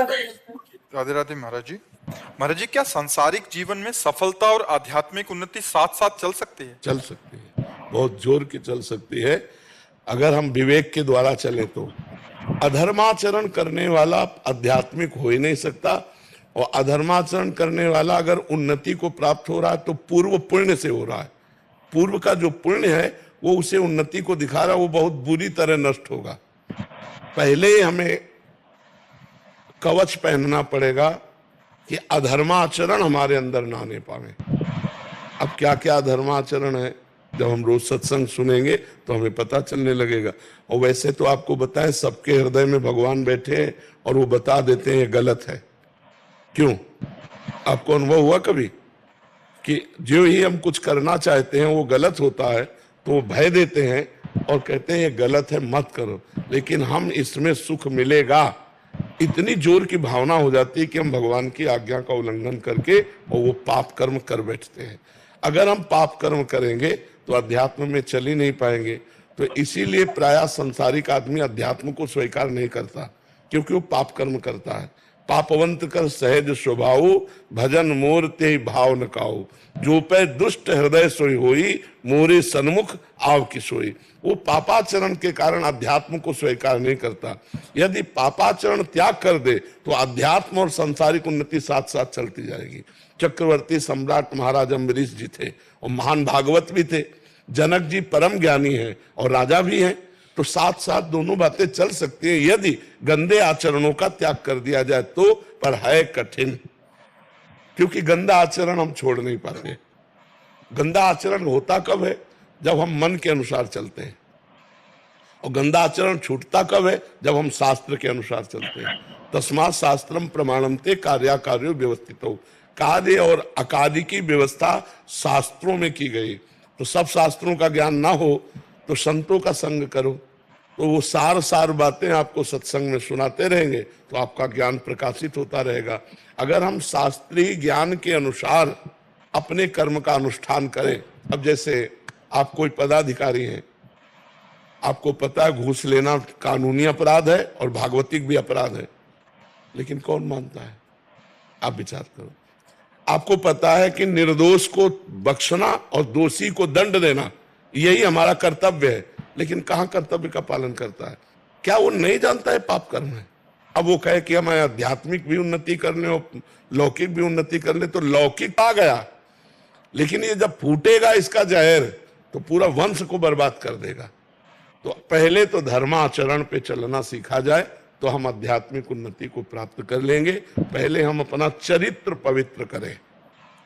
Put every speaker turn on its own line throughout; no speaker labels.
राधे राधे महाराज जी। महाराज जी, क्या सांसारिक जीवन में सफलता और आध्यात्मिक उन्नति साथ साथ चल सकती है?
चल सकती है, बहुत जोर की चल सकती है, अगर हम विवेक के द्वारा चले तो। अधर्माचरण करने वाला आध्यात्मिक हो ही नहीं सकता, और अधर्माचरण करने वाला अगर उन्नति को प्राप्त हो रहा है तो पूर्व पुण्य से हो रहा है। पूर्व का जो पुण्य है वो उसे उन्नति को दिखा रहा है, वो बहुत बुरी तरह नष्ट होगा। पहले हमें कवच पहनना पड़ेगा कि अधर्माचरण हमारे अंदर ना आने पावे। अब क्या क्या अधर्माचरण है, जब हम रोज सत्संग सुनेंगे तो हमें पता चलने लगेगा। और वैसे तो आपको बताएं, सबके हृदय में भगवान बैठे हैं और वो बता देते हैं ये गलत है। क्यों? आपको अनुभव हुआ कभी कि जो ही हम कुछ करना चाहते हैं वो गलत होता है तो वो भय देते हैं और कहते हैं ये गलत है, मत करो, लेकिन हम इसमें सुख मिलेगा, इतनी जोर की भावना हो जाती है कि हम भगवान की आज्ञा का उल्लंघन करके और वो पाप कर्म कर बैठते हैं। अगर हम पाप कर्म करेंगे तो अध्यात्म में चल ही नहीं पाएंगे। तो इसीलिए प्रायः संसारिक आदमी अध्यात्म को स्वीकार नहीं करता, क्योंकि वो पाप कर्म करता है। पापवंत कर सहज स्वभाव, भजन मोर ते भाव न काऊ, जो पे दुष्ट हृदय सोई होई, मोरे सन्मुख आव की सोई। वो पापाचरण के कारण अध्यात्म को स्वीकार नहीं करता। यदि पापाचरण त्याग कर दे तो अध्यात्म और सांसारिक उन्नति साथ साथ चलती जाएगी। चक्रवर्ती सम्राट महाराज अम्बरीश जी थे और महान भागवत भी थे, जनक जी परम ज्ञानी हैं और राजा भी हैं, तो साथ साथ दोनों बातें चल सकती हैं यदि गंदे आचरणों का त्याग कर दिया जाए तो। पर है कठिन, क्योंकि गंदा आचरण हम छोड़ नहीं पाते। गंदा आचरण होता कब है? जब हम मन के अनुसार चलते हैं। और गंदा आचरण छूटता कब है? जब हम शास्त्र के अनुसार चलते हैं। तस्मात् शास्त्रम प्रमाणन्ते कार्याकार्यो व्यवस्थितो। कार्य और अकार्य की व्यवस्था शास्त्रों में की गई। तो सब शास्त्रों का ज्ञान ना हो तो संतों का संग करो, तो वो सार बातें आपको सत्संग में सुनाते रहेंगे तो आपका ज्ञान प्रकाशित होता रहेगा। अगर हम शास्त्रीय ज्ञान के अनुसार अपने कर्म का अनुष्ठान करें, अब जैसे आप कोई पदाधिकारी हैं, आपको पता है घूस लेना कानूनी अपराध है और भागवतिक भी अपराध है, लेकिन कौन मानता है? आप विचार करो। आपको पता है कि निर्दोष को बख्शना और दोषी को दंड देना यही हमारा कर्तव्य है, लेकिन कहां कर्तव्य का पालन करता है? क्या वो नहीं जानता है पाप कर्म है? अब वो कहे कि हमें आध्यात्मिक भी उन्नति कर ले और लौकिक भी उन्नति कर ले, तो लौकिक आ गया, लेकिन ये जब फूटेगा इसका जहर तो पूरा वंश को बर्बाद कर देगा। तो पहले तो धर्माचरण पे चलना सीखा जाए तो हम आध्यात्मिक उन्नति को प्राप्त कर लेंगे। पहले हम अपना चरित्र पवित्र करें,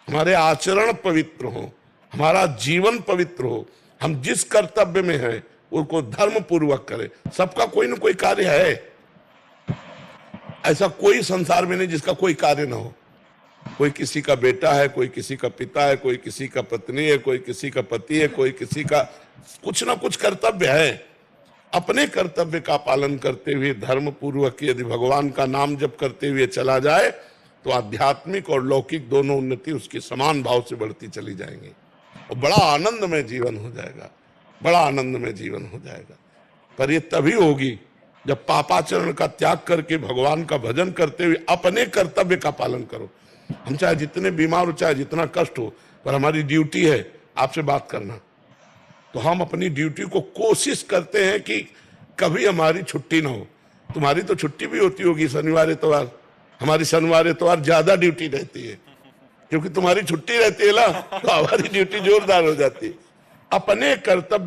हमारे आचरण पवित्र हो, हमारा जीवन पवित्र हो, हम जिस कर्तव्य में हैं उसको धर्म पूर्वक करें। सबका कोई ना कोई कार्य है, ऐसा कोई संसार में नहीं जिसका कोई कार्य ना हो। कोई किसी का बेटा है, कोई किसी का पिता है, कोई किसी का पत्नी है, कोई किसी का पति है, कोई किसी का कुछ ना कुछ कर्तव्य है। अपने कर्तव्य का पालन करते हुए धर्म पूर्वक यदि भगवान का नाम जप करते हुए चला जाए तो आध्यात्मिक और लौकिक दोनों उन्नति उसकी समान भाव से बढ़ती चली जाएंगी और बड़ा आनंदमय जीवन हो जाएगा, बड़ा आनंदमय जीवन हो जाएगा। पर ये तभी होगी जब पापाचरण का त्याग करके भगवान का भजन करते हुए अपने कर्तव्य का पालन करो। हम चाहे जितने बीमार हो, चाहे जितना कष्ट हो, पर हमारी ड्यूटी है आपसे बात करना, तो हम अपनी ड्यूटी को कोशिश करते हैं कि कभी हमारी छुट्टी ना हो। तुम्हारी तो छुट्टी भी होती होगी शनिवार इतवार, हमारी शनिवार इतवार ज्यादा ड्यूटी रहती है, क्योंकि तुम्हारी छुट्टी रहती है ना, तो हमारी ड्यूटी जोरदार हो जाती है। अपने कर्तव्य